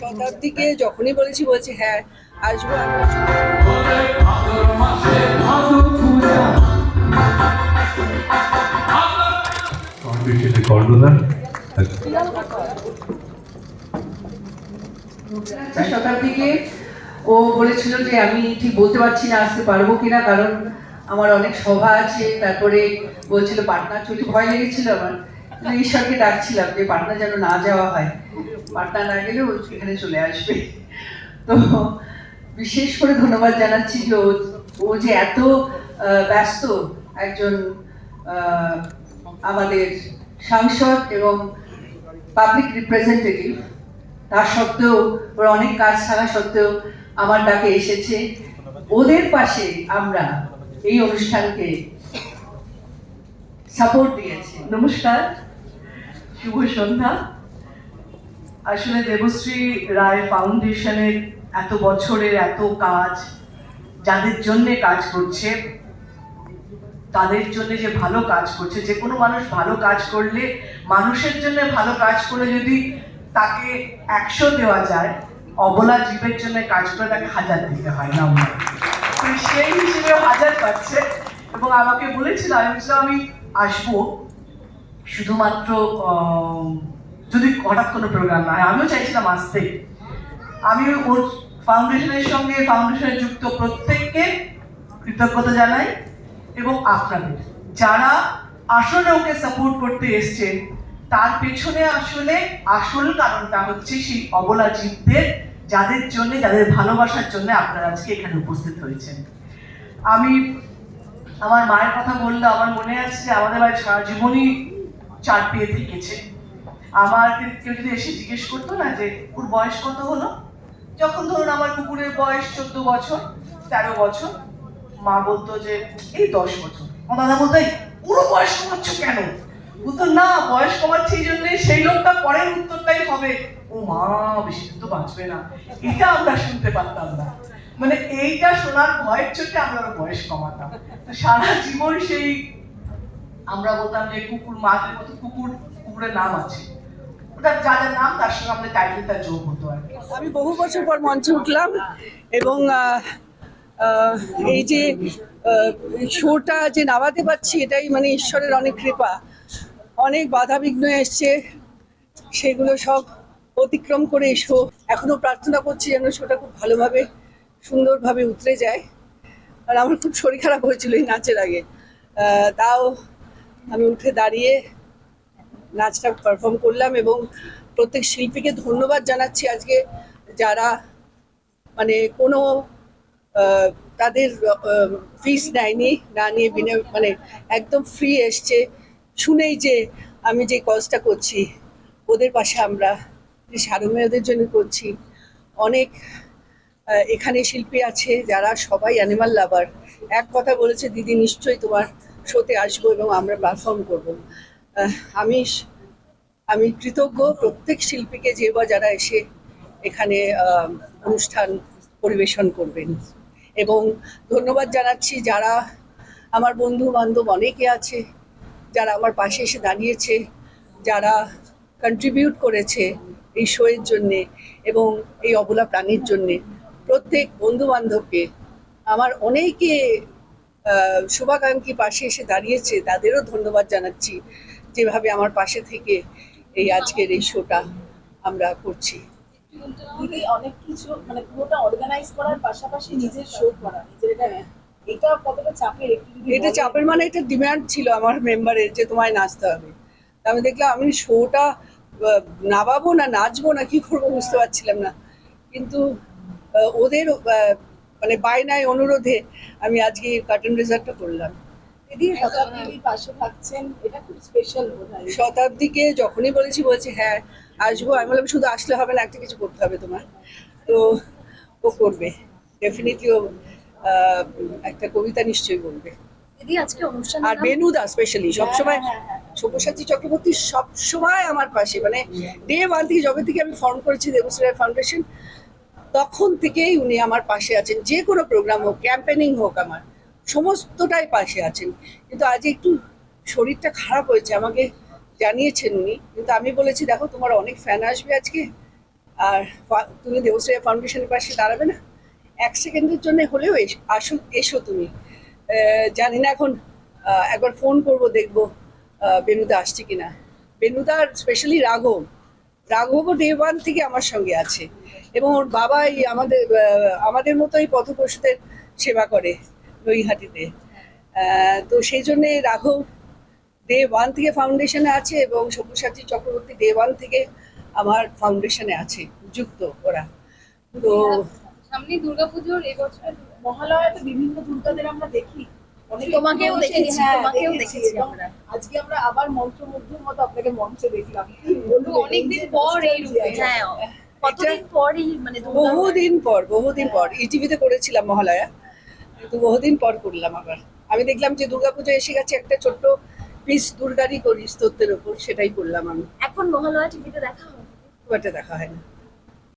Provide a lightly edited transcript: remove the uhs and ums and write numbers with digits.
শতাব্দীকে যখনই বলছি হ্যাঁ আসবো আমি। শতাব্দীকে ও বলেছিল যে আমি ঠিক বলতে পারছি না আসতে পারবো কিনা, কারণ আমার অনেক সভা আছে। তারপরে বলছিল পাটনা চলতে ভয় লেগেছিল আমার, কিন্তু ঈশ্বরকে ডাকছিলাম যে পাটনা যেন না যাওয়া হয়, পাটনা না গেলেও এখানে চলে আসবে। তো বিশেষ করে ধন্যবাদ জানাচ্ছি যে ও যে এত ব্যস্ত একজন আমাদের সাংসদ এবং পাবলিক রিপ্রেজেন্টেটিভ, তার সত্ত্বেও ওর অনেক কাজ থাকা সত্ত্বেও আমার ডাকে এসেছে। ওদের পাশে আমরা এই অনুষ্ঠানকে সাপোর্ট দিয়েছি। নমস্কার, শুভ সন্ধ্যা। আসলে দেবশ্রী রায় ফাউন্ডেশনের এত বছরের এত কাজ, যাদের জন্য কাজ করছে, তাদের জন্য যে ভালো কাজ করছে, যে কোনো মানুষ ভালো কাজ করলে, মানুষের জন্য ভালো কাজ করে যদি তাকে 100 দেওয়া যায়, অবলা জীবের জন্য কাজ করে তাকে 1000 দিতে হয় না। সেই হিসেবে 1000 পাচ্ছে এবং আমাকে বলেছিল, আমি আসবো শুধুমাত্র যদি হঠাৎ কোনো প্রোগ্রাম না হয়। আমিও চাইছিলাম আসতে। আমি ওর ফাউন্ডেশনের সঙ্গে ফাউন্ডেশনে যুক্ত প্রত্যেককে কৃতজ্ঞতা জানাই এবং আপনাদের যারা আসলে ওকে সাপোর্ট করতে এসছেন, তার পেছনে আসলে আসল কারণটা হচ্ছে সেই অবলা জীবদের, যাদের জন্য, যাদের ভালোবাসার জন্য আপনারা আজকে এখানে উপস্থিত হয়েছেন। আমি আমার মায়ের কথা বললে আমার মনে আছে যে আমাদের বাড়ি সারা জীবনই চার পেয়ে থেকেছে। আমার কেউ যদি এসে জিজ্ঞেস করতো না যে ওর বয়স কত হলো, যখন ধরুন আমার কুকুরের বয়স 14 বছর 13 বছর, মা বলতো যে এই 10 বছর। আমার দাদা বলতো পুরো বয়স কমাচ্ছ কেন? বলতো না, বয়স কমাচ্ছে এই জন্যই। সেই লোকটা পরের উত্তরটাই হবে ও মা বেশি দিন তো বাঁচবে না। এটা আমরা শুনতে পারতাম না, মানে এইটা শোনার ভয়ের চোটে আমরা বয়স কমাতাম। তো সারা জীবন সেই আমরা বলতাম যে কুকুর মাঝের মতো কুকুরের নাম আছে, ওটা যাদের নাম তার সঙ্গে আমাদের টাইটেলটা যোগ হতো আর কি। আমি বহু বছর পর মঞ্চে উঠলাম এবং এই যে শোটা যে নামাতে পারছি, এটাই মানে ঈশ্বরের অনেক কৃপা। অনেক বাধা বিঘ্ন এসছে, সেগুলো সব অতিক্রম করে এই শো, এখনো প্রার্থনা করছি যেন শোটা খুব ভালোভাবে সুন্দরভাবে উতরে যায়। আর আমার খুব শরীর খারাপ হয়েছিল এই নাচের আগে, তাও আমি উঠে দাঁড়িয়ে নাচটা পারফর্ম করলাম এবং প্রত্যেক শিল্পীকে ধন্যবাদ জানাচ্ছি আজকে, যারা মানে কোনো তাদের ফিস নেয়নি, না নিয়ে মানে একদম ফ্রি এসছে, শুনেই যে আমি যে কজটা করছি ওদের পাশে আমরা যে সারমেয়দের জন্য করছি। অনেক এখানে শিল্পী আছে যারা সবাই অ্যানিমাল লাভার। এক কথা বলেছে, দিদি নিশ্চয়ই তোমার শোতে আসবো এবং আমরা পারফর্ম করবো। আমি আমি কৃতজ্ঞ প্রত্যেক শিল্পীকে, যে বা যারা এসে এখানে অনুষ্ঠান পরিবেশন করবেন। এবং ধন্যবাদ জানাচ্ছি যারা আমার বন্ধু বান্ধব অনেকে আছে যারা আমার পাশে এসে দাঁড়িয়েছে, যারা কন্ট্রিবিউট করেছে এই শোয়ের জন্যে এবং এই অবলা প্রাণীর জন্যে। প্রত্যেক বন্ধু বান্ধবকে আমার অনেকে শুভাকাঙ্ক্ষী পাশে এসে দাঁড়িয়েছে, তাদেরও ধন্যবাদ জানাচ্ছি, যেভাবে আমার পাশে থেকে এই আজকের এই শোটা আমরা করছি। অনেক কিছু মানে পুরোটা অর্গানাইজ করার পাশাপাশি নিজের শো করা, এটা কতটা চাপের? এটা চাপের মানে এটা ডিমান্ড ছিল আমার মেম্বারের যে তোমায় নাচতে হবে। আমি দেখলাম আমি শোটা নামাবো না নাচবো না কি করবো বুঝতে পারছিলাম না, কিন্তু ওদের মানে বায়নায় অনুরোধে আমি আজকে কার্টেন রেজাল্টটা করলাম। দিদি শতাব্দীর পাশে থাকছেন, এটা খুব স্পেশাল বোধহয়। শতাব্দীকে যখনই বলছে হ্যাঁ আসবো, আমি বললাম শুধু আসলে হবে না, একটা কিছু করতে হবে তোমার। তো ও করবে ডেফিনেটলি, ও একটা কবিতা নিশ্চয়ই বলবে। দিদি আজকে অনুষ্ঠান আর বেনুদা স্পেশালি সবসময়, সব্যসাচী চক্রবর্তী সবসময় আমার পাশে, মানে ডে ওয়ান থেকে, যবে থেকে আমি ফর্ম করেছি দেবশ্রী রায় ফাউন্ডেশন, তখন থেকেই উনি আমার পাশে আছেন। যে কোনো প্রোগ্রাম হোক, ক্যাম্পেনিং হোক, আমার সমস্তটাই পাশে আছেন। কিন্তু আজ একটু শরীরটা খারাপ হয়েছে, আমাকে জানিয়েছেন উনি, কিন্তু আমি বলেছি দেখো তোমার অনেক ফ্যান আসবে আজকে, আর তুমি দেবশ্রী ফাউন্ডেশনের পাশে দাঁড়াবে না? 1 সেকেন্ডের জন্য হলেও এসো তুমি। জানি না এখন, একবার ফোন করব, দেখবো বেনুদা আসছে কিনা। বেনুদার স্পেশালি রাঘবও ডে ওয়ান থেকে আমার সঙ্গে আছে, এবং ওর বাবাই আমাদের মতোই পথপ্রসূতের সেবা করে নৈহাটিতে। তো সেই জন্যে রাঘব ডে ওয়ান থেকে ফাউন্ডেশনে আছে, এবং সব্যসাচী চক্রবর্তী ডে ওয়ান থেকে আমার ফাউন্ডেশনে আছে যুক্ত ওরা। তো সামনে দুর্গাপুজোর এবছর মহালয়া তো বিভিন্ন দুর্গাদের আমরা দেখি, অনেকে তোমাকেও বসে- দেখেছি, হ্যাঁ, তোমাকেও দেখেছি। দেখেছি এবং আমরা। আজকে আমরা আবার মন্ত্রমুগ্ধের মতো আপনাকে মঞ্চে দেখলাম। কি বলবো, অনেকদিন এই যে পর এই রূপে, nostalgia। হ্যাঁ কতদিন পরই মানে বহুদিন পর ইটিভিতে করেছিলাম মহালয়া, কিন্তু বহুদিন পর করলাম আবার। আমি দেখলাম যে দুর্গাপুজো এসে গেছে, একটা ছোট্ট পিস দুর্গারই করি স্তোত্রের ওপর, সেটাই করলাম আমি। এখন মহালয়া টিভিতে দেখা হয়। খুব একটা দেখা হয় না।